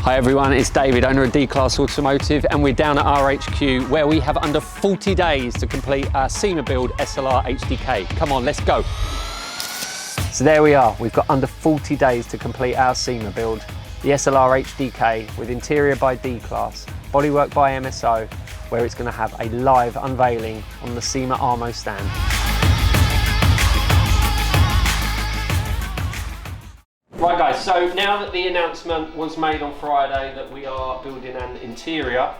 Hi everyone, it's David, owner of D-Class Automotive, and we're down at our HQ where we have under 40 days to complete our SEMA build SLR HDK. Come on, let's go. So there we are, we've got under 40 days to complete our SEMA build, the SLR HDK with interior by D-Class, bodywork by MSO, where it's going to have a live unveiling on the SEMA ARMO stand. Right guys, so now that the announcement was made on Friday that we are building an interior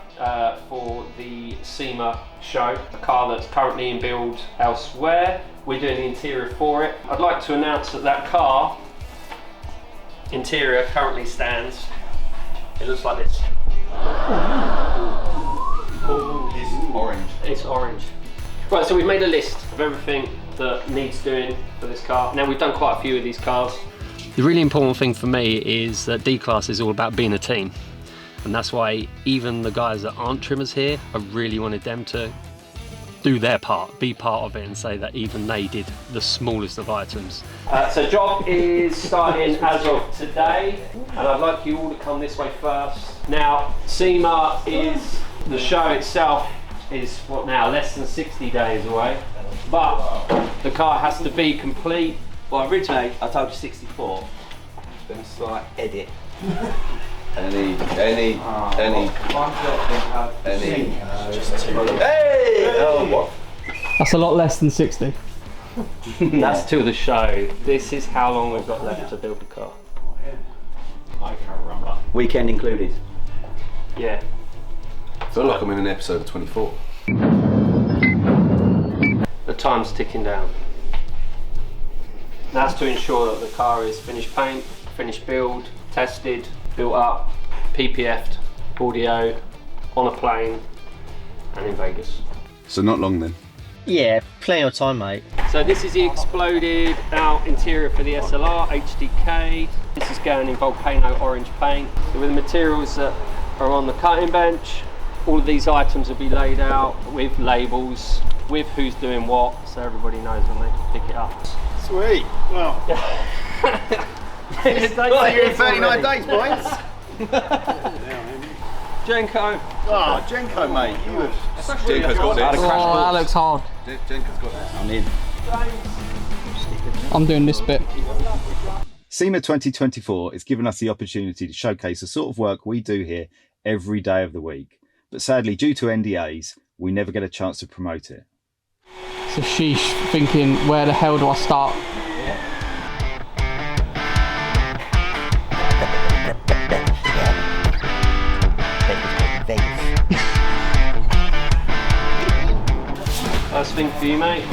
for the SEMA show, a car that's currently in build elsewhere, we're doing the interior for it. I'd like to announce that that car interior currently stands, it looks like this. It's orange. It's orange. Right, so we've made a list of everything that needs doing for this car. Now we've done quite a few of these cars. The really important thing for me is that D-Class is all about being a team. And that's why even the guys that aren't trimmers here, I really wanted them to do their part, be part of it and say that even they did the smallest of items. So job is starting as of today, and I'd like you all to come this way first. Now, SEMA is, the show itself is what now, less than 60 days away, but the car has to be complete. Well, originally I told you 64, then a slight edit. Any. Hey! Oh, what? That's a lot less than 60. That's till the show. This is how long we've got left to build the car. I can't remember. Weekend included. Yeah. I feel like I'm in an episode of 24. The time's ticking down. That's to ensure that the car is finished paint, finished build, tested, built up, PPF'd, audio, on a plane, and in Vegas. So not long then. Yeah, plenty of time, mate. So this is the exploded out interior for the SLR HDK. This is going in Volcano orange paint. So with the materials that are on the cutting bench, all of these items will be laid out with labels, with who's doing what, so everybody knows when they can pick it up. Sweet. Well, Well, you're in 39 days, boys. Jenko. Oh, Jenko, mate. You have. Jenko's got this. Oh, that looks hard. Jenko's got this. I'm in. I'm doing this bit. SEMA 2024 is giving us the opportunity to showcase the sort of work we do here every day of the week. But sadly, due to NDAs, we never get a chance to promote it. So sheesh, thinking, where the hell do I start? First thing for you, mate,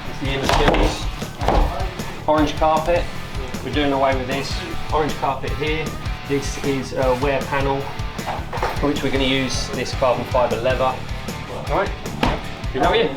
is the inner skills. Orange carpet, we're doing away with this. Orange carpet here. This is a wear panel, for which we're going to use this carbon fibre leather. Alright, you know it?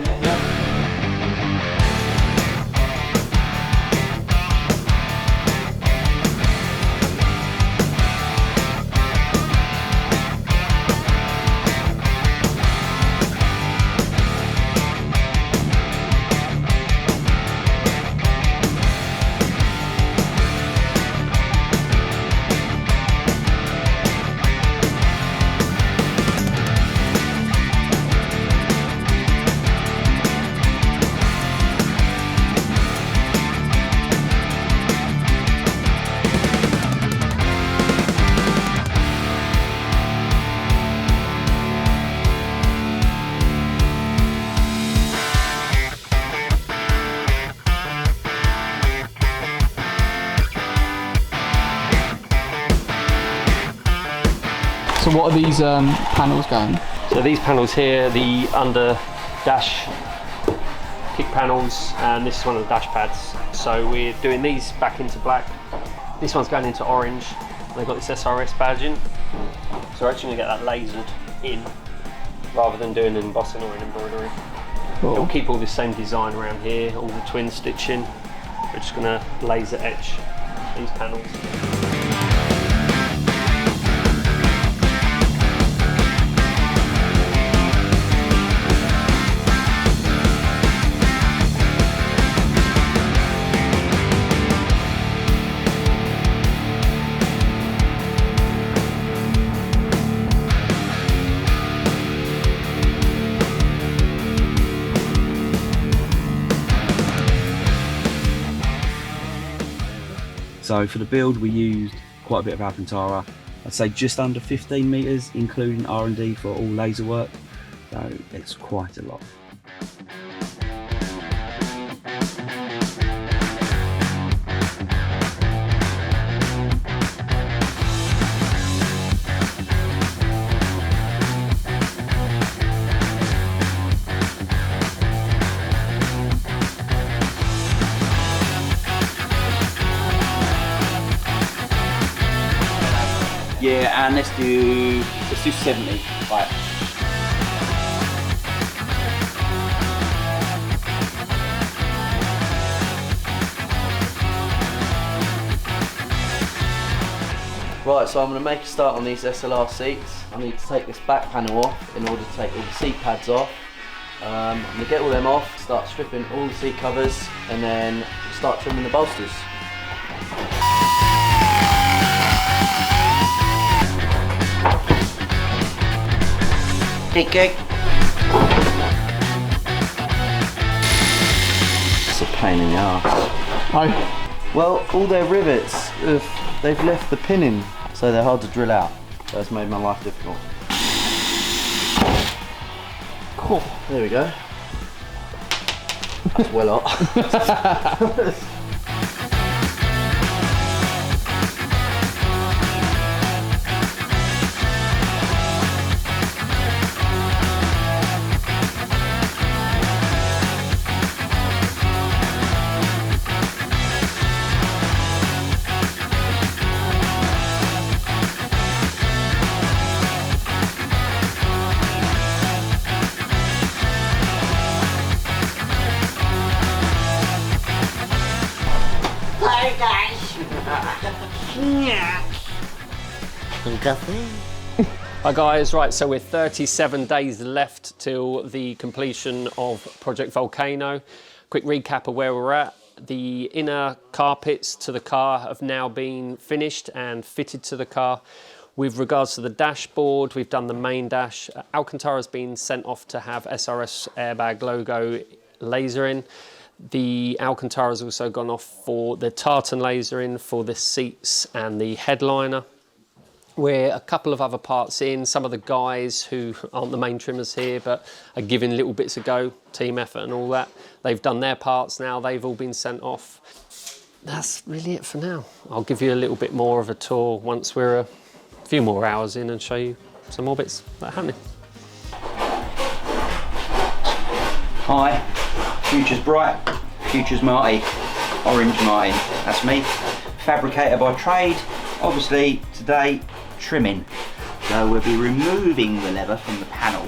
So what are these panels going? So these panels here, the under dash kick panels, and this is one of the dash pads. So we're doing these back into black. This one's going into orange. They've got this SRS badge in. So we're actually going to get that lasered in rather than doing an embossing or an embroidery. Cool. It'll keep all the same design around here, all the twin stitching. We're just going to laser etch these panels. So for the build we used quite a bit of Alcantara. I'd say just under 15 metres including R&D for all laser work. So it's quite a lot. Yeah, and let's do 70. Right. Right, so I'm going to make a start on these SLR seats. I need to take this back panel off in order to take all the seat pads off. I'm going to get all them off, start stripping all the seat covers, and then start trimming the bolsters. Kick. It's a pain in the arse. Hi. Well, all their rivets, they've left the pinning, so they're hard to drill out. So that's made my life difficult. Cool. There we go. That's well hot. Hi guys, right, so we're 37 days left till the completion of Project Volcano. Quick recap of where we're at. The inner carpets to the car have now been finished and fitted to the car. With regards to the dashboard, we've done the main dash. Alcantara has been sent off to have SRS airbag logo lasering. The Alcantara has also gone off for the tartan lasering for the seats and the headliner. We're a couple of other parts in. Some of the guys who aren't the main trimmers here but are giving little bits a go, team effort and all that. They've done their parts now, they've all been sent off. That's really it for now. I'll give you a little bit more of a tour once we're a few more hours in and show you some more bits that are happening. Hi, future's bright, future's Marty, orange Marty, that's me. Fabricator by trade, obviously today trimming. So we'll be removing the leather from the panel.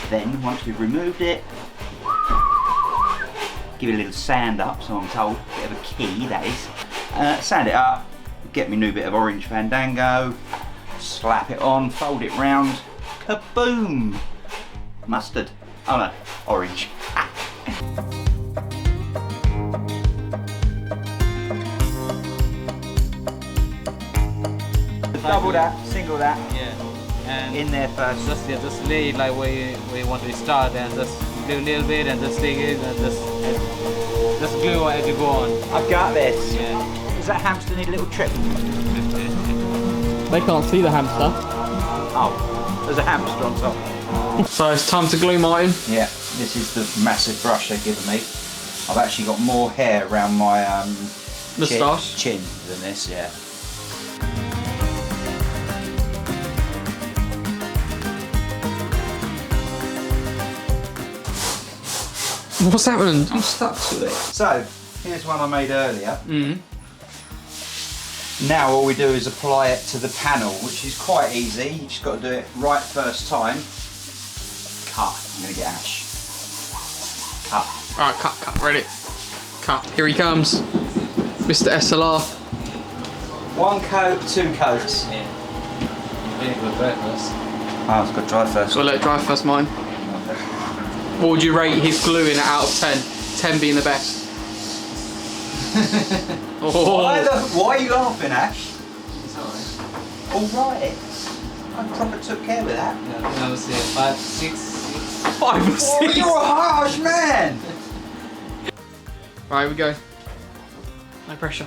Then once we've removed it, give it a little sand up, so I'm told, bit of a key that is. Sand it up, get me new bit of orange Fandango, slap it on, fold it round, kaboom! Mustard, oh no, orange. Double that, single that, yeah, and in there first. Just lay it like we want to start, and just do a little bit and just take it and just glue as you go on. I've got this. Yeah. Does that hamster need a little trip? They can't see the hamster. Oh, there's a hamster on top. So it's time to glue, Martin. Yeah, this is the massive brush they've given me. I've actually got more hair around my Moustache? chin than this, yeah. What's happened? I'm stuck to it. So, here's one I made earlier. Now all we do is apply it to the panel, which is quite easy. You just got to do it right first time. Cut. I'm going to get ash. Cut. Alright, cut, ready. Cut. Here he comes. Mr. SLR. One coat, two coats. Yeah. Very good breakfast. Oh, it's got to dry first. So let it dry first, Martin. What would you rate his gluing out of 10? 10 being the best. Why are you laughing, Ash? It's alright. Alright. I proper took care of that. Yeah, I would say 5, 6. 5 or 6. Oh, you're a harsh man! Right, here we go. No pressure.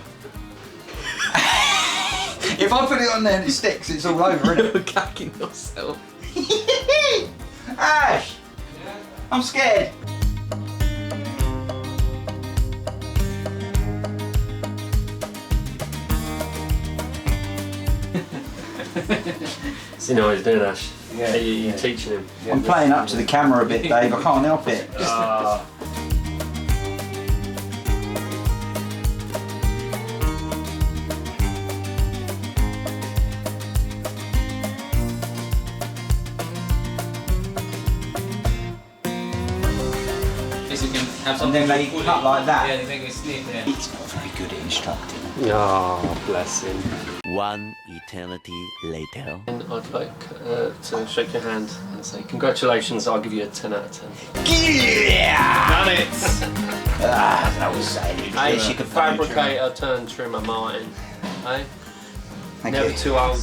If I put it on there and it sticks, it's all over, isn't You're cacking yourself. it? Ash! I'm scared. So you know what he's doing, Ash? Yeah, Are you teaching him? I'm playing up to the camera a bit, Dave. I can't help it. Yes, you can have And something then they fully- cut like that. Yeah, you make it snip, yeah. He's not very good at instructing. Oh, bless him. One eternity later. And I'd like to shake your hand and say congratulations, I'll give you a 10 out of 10. Yeah! Done it! That was savage. Hey, fabricator turned trimmer, Martin. Hey? Thank Never you. too old.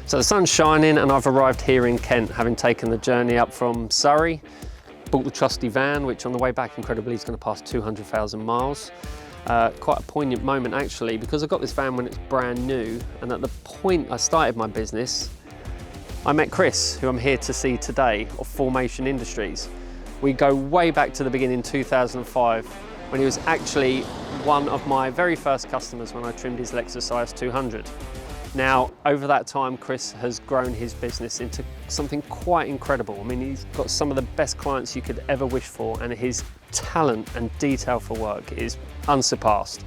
So the sun's shining and I've arrived here in Kent, having taken the journey up from Surrey. Bought the trusty van, which on the way back incredibly is going to pass 200,000 miles. Quite a poignant moment actually, because I got this van when it's brand new, and at the point I started my business, I met Chris, who I'm here to see today, of Formation Industries. We go way back to the beginning, 2005, when he was actually one of my very first customers when I trimmed his Lexus IS 200. Now, over that time, Chris has grown his business into something quite incredible. I mean, he's got some of the best clients you could ever wish for, and his talent and detail for work is unsurpassed.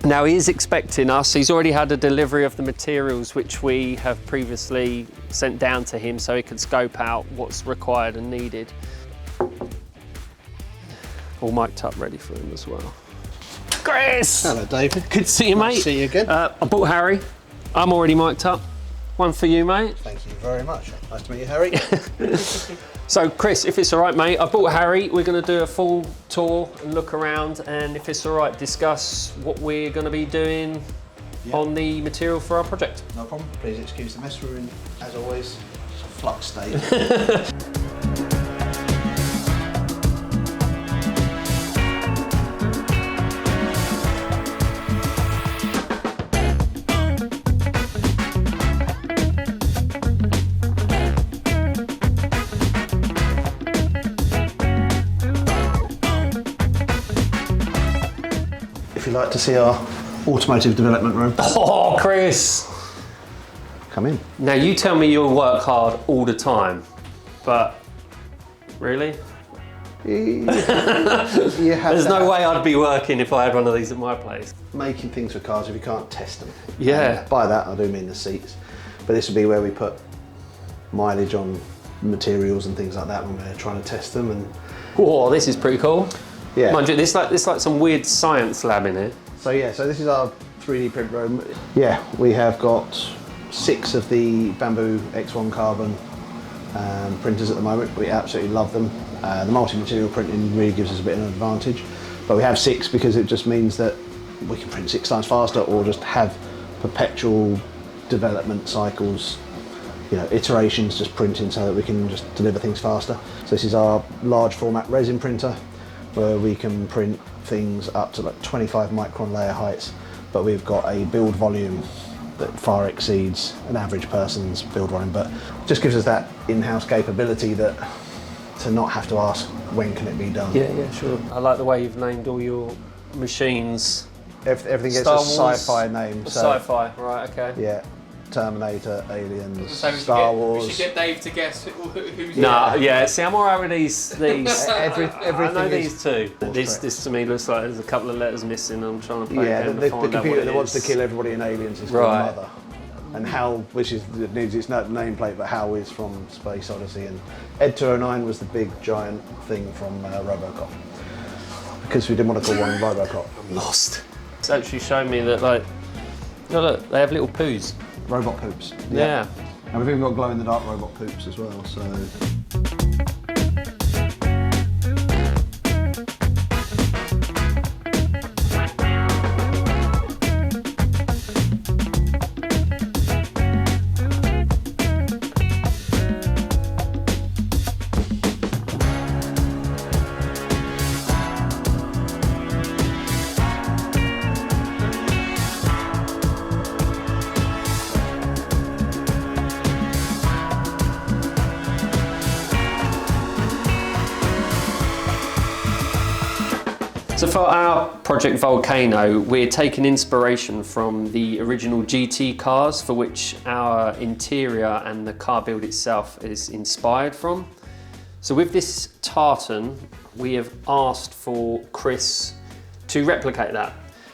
Now, he is expecting us. He's already had a delivery of the materials which we have previously sent down to him so he could scope out what's required and needed. All mic'd up, ready for him as well. Chris! Hello, David. Good to see you, mate. See you again. I bought Harry. I'm already mic'd up. One for you, mate. Thank you very much. Nice to meet you, Harry. So, Chris, if it's all right, mate, I bought Harry. We're going to do a full tour and look around, and if it's all right, discuss what we're going to be doing on the material for our project. No problem. Please excuse the mess. We're in, as always, flux state. If you'd like to see our automotive development room, Oh, Chris! come in. Now, you tell me you'll work hard all the time, but really? You have There's to no have- way I'd be working if I had one of these at my place. making things for cars if you can't test them. Yeah. And by that I do mean the seats. But this would be where we put mileage on materials and things like that when we're trying to test them. And Whoa, this is pretty cool. yeah. Mind you, there's like some weird science lab in here. So yeah, so this is our 3D print room. Yeah, we have got 6 of the Bamboo X1 carbon printers at the moment. We absolutely love them. The multi-material printing really gives us a bit of an advantage. But we have 6 because it just means that we can print 6 times faster, or just have perpetual development cycles, you know, iterations just printing so that we can just deliver things faster. So this is our large format resin printer, where we can print things up to like 25 micron layer heights, but we've got a build volume that far exceeds an average person's build volume, but just gives us that in-house capability that to not have to ask when can it be done. Yeah, sure. I like the way you've named all your machines. Everything gets Star a Wars, sci-fi name. Sci-fi, right, okay. Yeah, Terminator, Aliens, So we should Star get, Wars. We should get Dave to guess who's. Nah, yeah, see, I'm alright with these. Everything I know is- these two. This correct. to me looks like there's a couple of letters missing. I'm trying to play Yeah, a game the to find out computer what that it wants to is. kill everybody in Aliens is called Right. Mother. And HAL, which is needs its nameplate, but HAL is from Space Odyssey, and Ed 209 was the big giant thing from RoboCop. Because we didn't want to call one RoboCop. Lost. It's actually shown me that like Oh, look, they have little poos. Robot poops. Yeah. And we've even got glow-in-the-dark robot poops as well, so... So for our Project Volcano, we're taking inspiration from the original GT cars, for which our interior and the car build itself is inspired from. So with this tartan, we have asked for Chris to replicate that.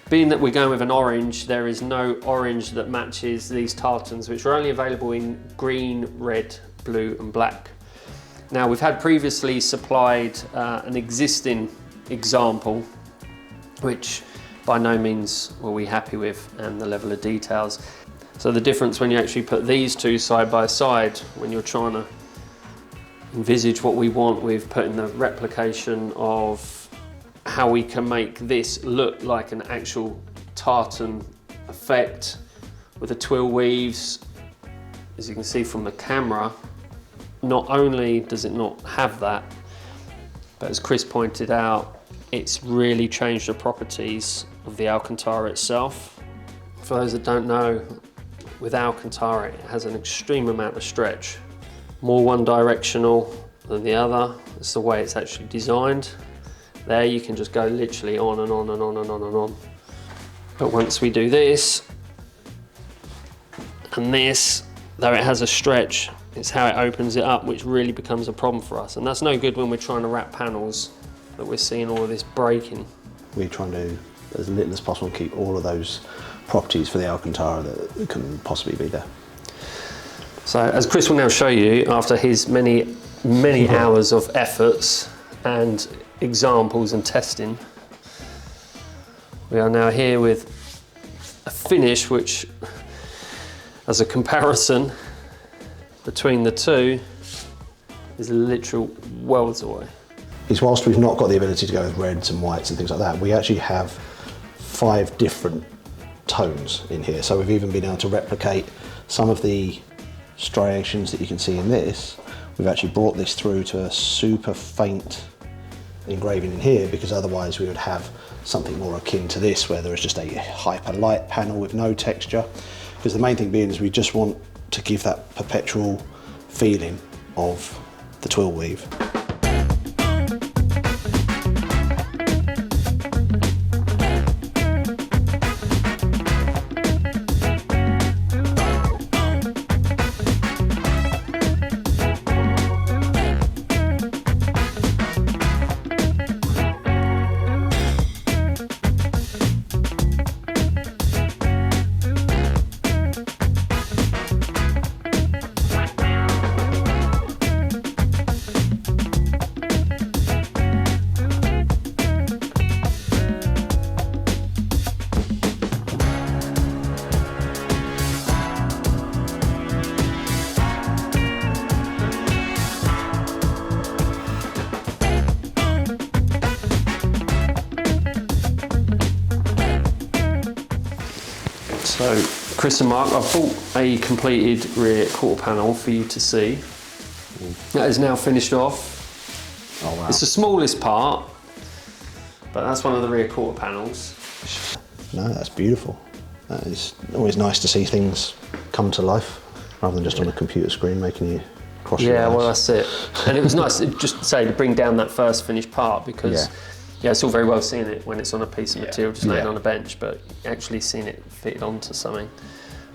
Being that we're going with an orange, there is no orange that matches these tartans, which are only available in green, red, blue and black. Now we've had previously supplied an existing example, which by no means were we happy with, and the level of details. So the difference when you actually put these two side by side, when you're trying to envisage what we want with putting the replication of how we can make this look like an actual tartan effect with the twill weaves, as you can see from the camera, not only does it not have that, but as Chris pointed out, it's really changed the properties of the Alcantara itself. For those that don't know, with Alcantara, it has an extreme amount of stretch. More one directional than the other. It's the way it's actually designed. There you can just go literally on and on and on and on and on. But once we do this, and this, though it has a stretch, it's how it opens it up, which really becomes a problem for us. And that's no good when we're trying to wrap panels, that we're seeing all of this breaking. We're trying to, as little as possible, keep all of those properties for the Alcantara that can possibly be there. So as Chris will now show you, after his many hours of efforts and examples and testing, we are now here with a finish which, as a comparison between the two, is literal worlds away. Is whilst we've not got the ability to go with reds and whites and things like that, we actually have 5 different tones in here. So we've even been able to replicate some of the striations that you can see in this. We've actually brought this through to a super faint engraving in here, because otherwise we would have something more akin to this, where there is just a hyper light panel with no texture. Because the main thing being is we just want to give that perpetual feeling of the twill weave. So, Chris and Mark, I've bought a completed rear quarter panel for you to see. That is now finished off. Oh wow. It's the smallest part, but that's one of the rear quarter panels. No, that's beautiful. That is always nice to see things come to life, rather than just on a computer screen making you cross your eyes. Yeah, well that's it. And it was nice, just to say, to bring down that first finished part, because yeah, it's all very well seeing it when it's on a piece of material just laying on a bench, but actually seeing it fitted onto something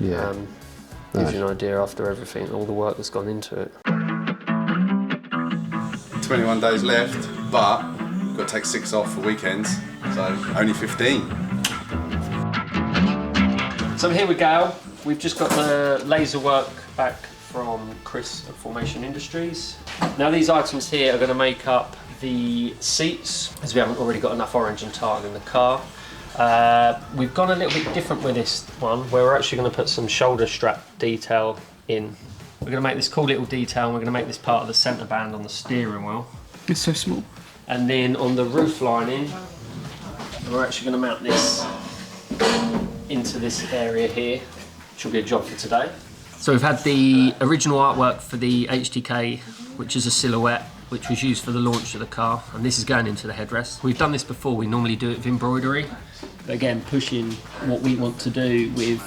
gives you an idea after everything, all the work that's gone into it. 21 days left, but we've got to take 6 off for weekends, so only 15. So here we go. We've just got the laser work back from Chris at Formation Industries. Now these items here are going to make up the seats, as we haven't already got enough orange and tartan in the car. We've gone a little bit different with this one, where we're actually going to put some shoulder strap detail in. We're going to make this cool little detail, and we're going to make this part of the centre band on the steering wheel. It's so small. And then on the roof lining, we're actually going to mount this into this area here, which will be a job for today. So we've had the original artwork for the HDK, which is a silhouette, which was used for the launch of the car, and this is going into the headrest. We've done this before, we normally do it with embroidery, but again, pushing what we want to do with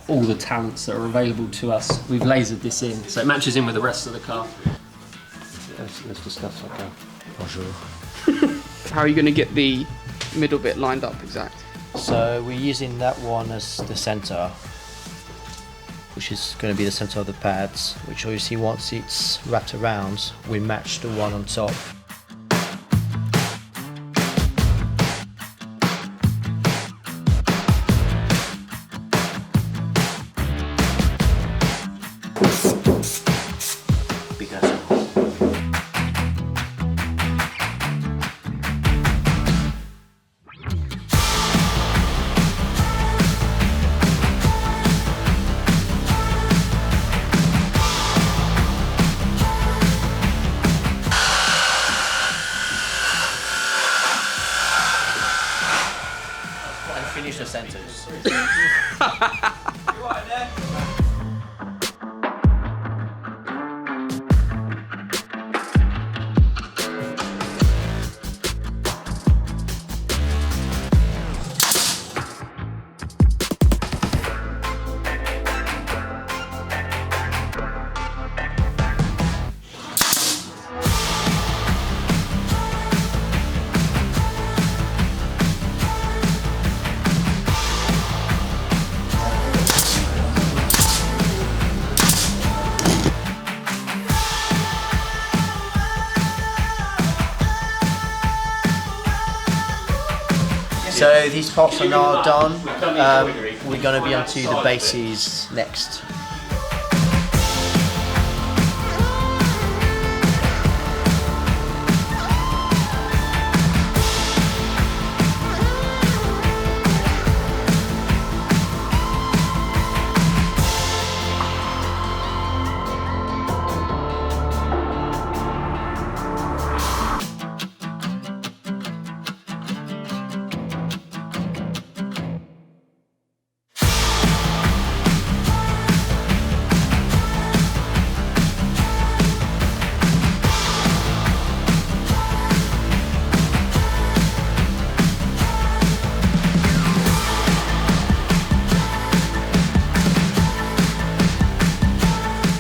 all the talents that are available to us. We've lasered this in, so it matches in with the rest of the car. Let's discuss that now. Bonjour. How are you going to get the middle bit lined up exact? So we're using that one as the centre, which is going to be the centre of the pads, which obviously once it's wrapped around, we match the one on top. Finish the sentence. So these parts are now done. We're going to be onto the bases next.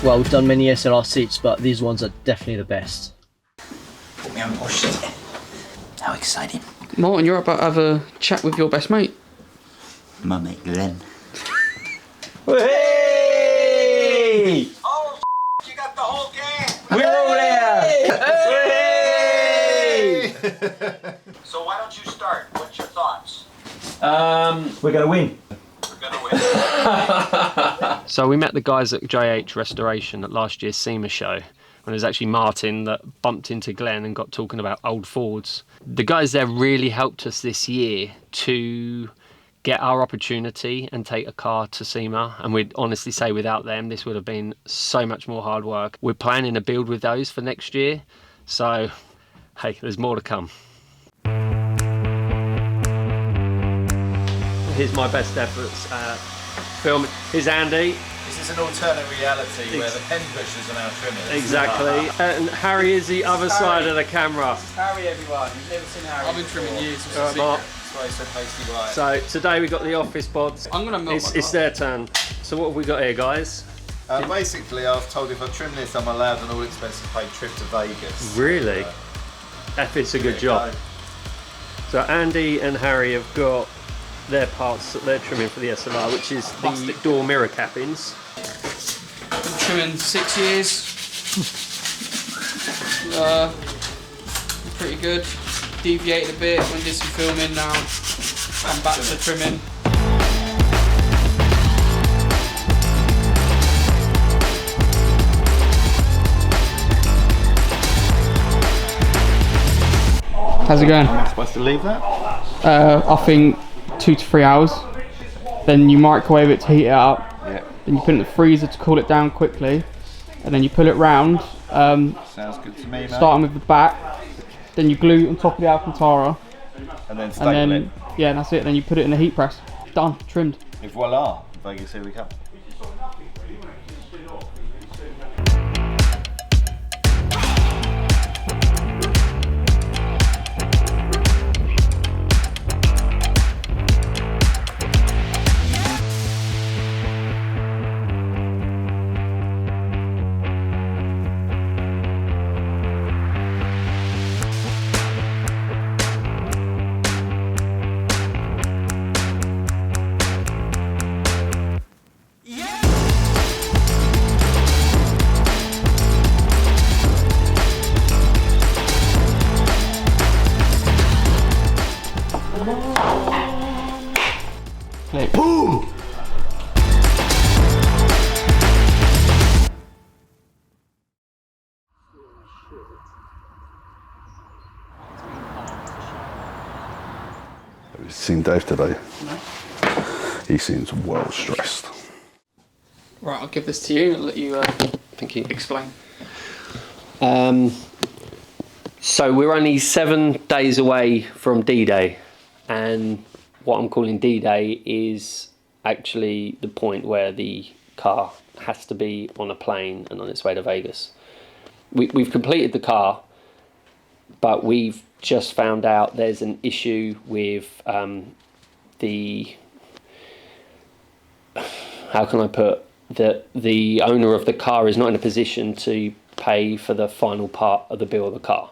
Well, we've done many SLR seats, but these ones are definitely the best. Put me on push seat. How exciting. Martin, you're about to have a chat with your best mate. My mate Glenn. Hey! Oh, you got the whole gang! We're all there! Hey! So why don't you start? What's your thoughts? We're going to win. We're gonna win. So we met the guys at JH Restoration at last year's SEMA show, when it was actually Martin that bumped into Glenn and got talking about old Fords. The guys there really helped us this year to get our opportunity and take a car to SEMA, and we'd honestly say without them this would have been so much more hard work. We're planning a build with those for next year, so hey, there's more to come. Here's my best efforts at filming. Here's Andy. This is an alternate reality where the pen pushers are now trimmers. Exactly. And Harry is the other side of the camera. Harry, everyone. You've never seen Harry. I've been trimming years. Alright, Mark. That's why he's so pasty white. So today we got the office bods. I'm gonna milk It's their turn. So what have we got here, guys? Basically, I was told if I trim this, I'm allowed an all-expenses paid trip to Vegas. Really? It's a good job. So Andy and Harry have got their parts that they're trimming for the SLR, which is the door mirror cappings. Been trimming 6 years. Pretty good. Deviated a bit when did some filming. Now I'm back to trimming. How's it going? Am I supposed to leave that? I think 2 to 3 hours. Then you microwave it to heat it up. Yeah. Then you put it in the freezer to cool it down quickly. And then you pull it round. Sounds good to me, mate. Starting with the back. Then you glue on top of the Alcantara. And then staple it. Yeah, and that's it. Then you put it in the heat press. Done, trimmed. Et voila, Vegas, here we come. Boom! Have you seen Dave today? No. He seems well stressed. Right, I'll give this to you. I'll let you Thank you. explain. So we're only 7 days away from D-Day, and what I'm calling D-Day is actually the point where the car has to be on a plane and on its way to Vegas. We've completed the car, but we've just found out there's an issue with the, how can I put, the owner of the car is not in a position to pay for the final part of the bill of the car.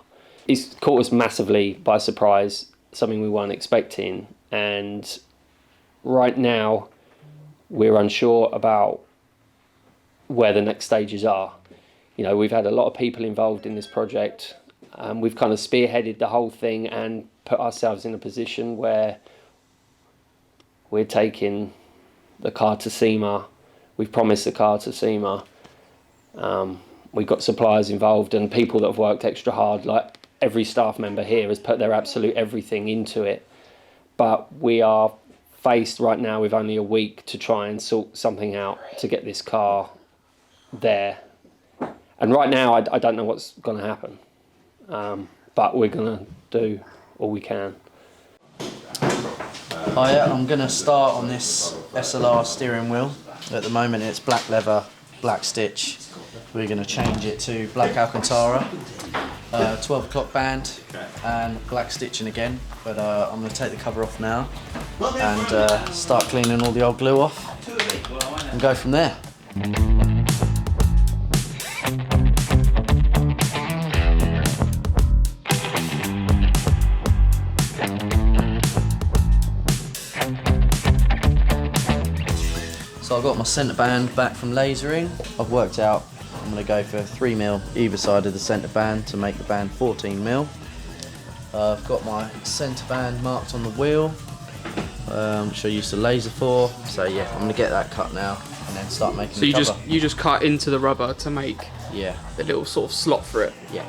It's caught us massively by surprise, something we weren't expecting, and right now we're unsure about where the next stages are. You know, we've had a lot of people involved in this project. We've kind of spearheaded the whole thing and put ourselves in a position where we're taking the car to SEMA. We've promised the car to SEMA. We've got suppliers involved and people that have worked extra hard. Like every staff member here has put their absolute everything into it. But we are faced right now with only a week to try and sort something out to get this car there. And right now, I don't know what's going to happen. But we're going to do all we can. Hiya, I'm going to start on this SLR steering wheel. At the moment it's black leather, black stitch. We're going to change it to black Alcantara, 12 o'clock band and black stitching again. But I'm going to take the cover off now and start cleaning all the old glue off and go from there. So I've got my centre band back from lasering. I've worked out I'm going to go for 3mm either side of the centre band to make the band 14mm. I've got my centre band marked on the wheel, which I used the laser for. So yeah, I'm going to get that cut now and then start making the cover. So you just cut into the rubber to make the little sort of slot for it? Yeah.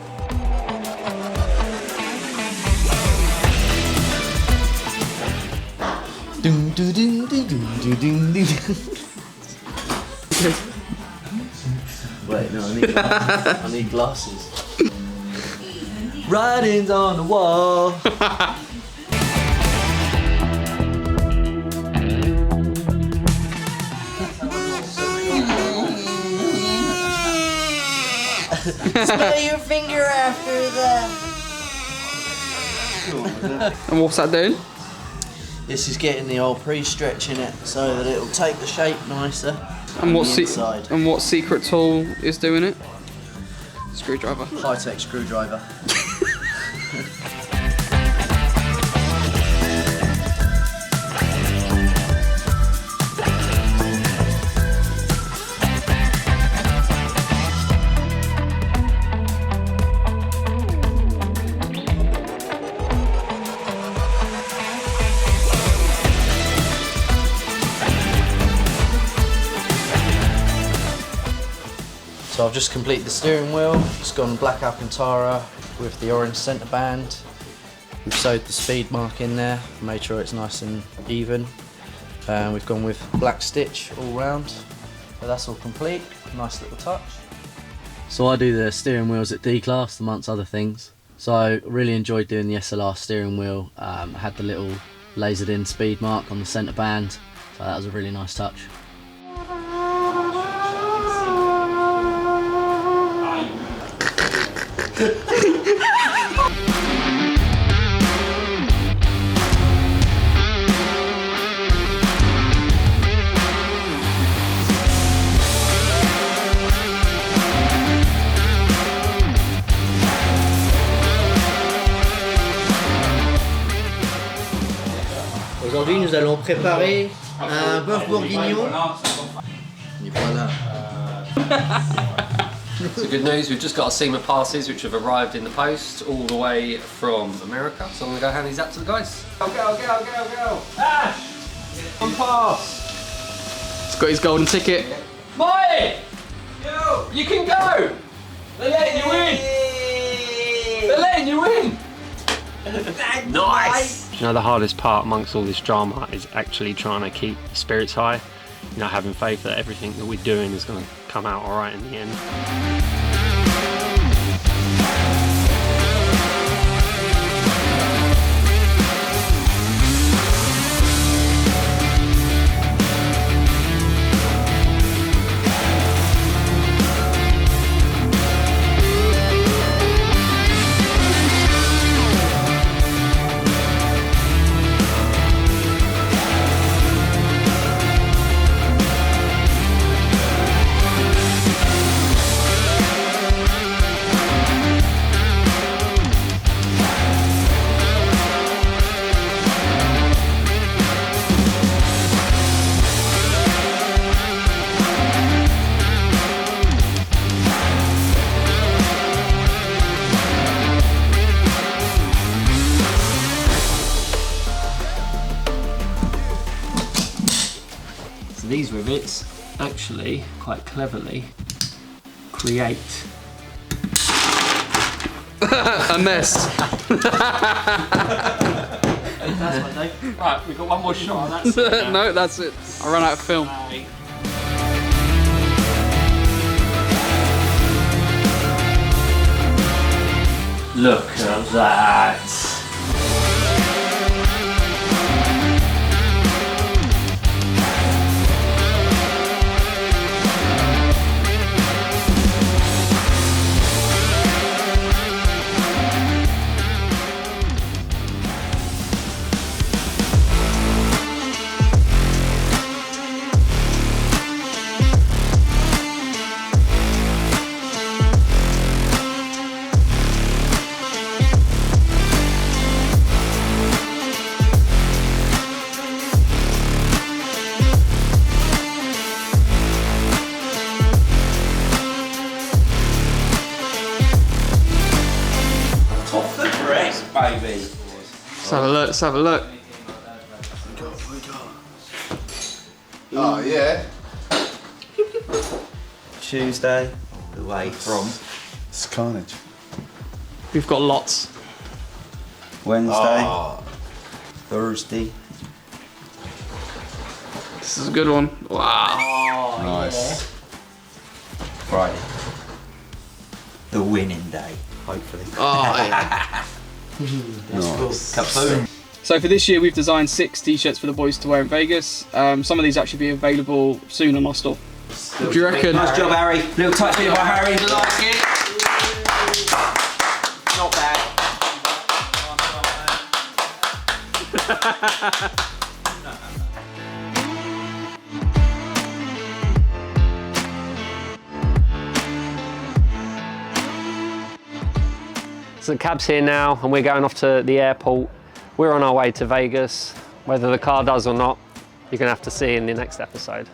Ding, ding, ding, ding, ding, ding, ding. Wait, no, I need glasses. Writings on the wall. Smell your finger after that. And what's that doing? This is getting the old pre-stretch in it so that it'll take the shape nicer. And what secret tool is doing it? Screwdriver. High-tech screwdriver. So I've just completed the steering wheel, just gone black Alcantara with the orange centre band. We've sewed the speed mark in there, made sure it's nice and even. We've gone with black stitch all round, so that's all complete. Nice little touch. So I do the steering wheels at D-Class amongst other things. So I really enjoyed doing the SLR steering wheel. Had the little lasered in speed mark on the centre band, so that was a really nice touch. Aujourd'hui, nous allons préparer un bœuf bourguignon. Et voilà. So good news, we've just got our SEMA passes which have arrived in the post all the way from America. So I'm going to go hand these out to the guys. Go, go, go, go, go! Ash! One pass! He's got his golden ticket. Mike! Yo! You can go! They're letting you in! They're letting you in! Nice! You know, the hardest part amongst all this drama is actually trying to keep the spirits high. You know, having faith that everything that we're doing is going to come out all right in the end. These rivets actually, quite cleverly, create a mess. Right, we've got one more shot. That's it. No, that's it. I run out of film. Look at that. Baby. Let's have a look, let's have a look. Oh yeah. Tuesday, away from. It's carnage. We've got lots. Wednesday, Thursday. This is a good one. Wow. Nice. Friday. The winning day, hopefully. Oh, yeah. Nice. Kaboom. So for this year we've designed 6 t-shirts for the boys to wear in Vegas. Some of these actually be available soon on our store. What do you reckon? Nice job, Harry. Little touch here by Harry. Like it? Not bad. So the cab's here now and we're going off to the airport. We're on our way to Vegas. Whether the car does or not, you're gonna have to see in the next episode.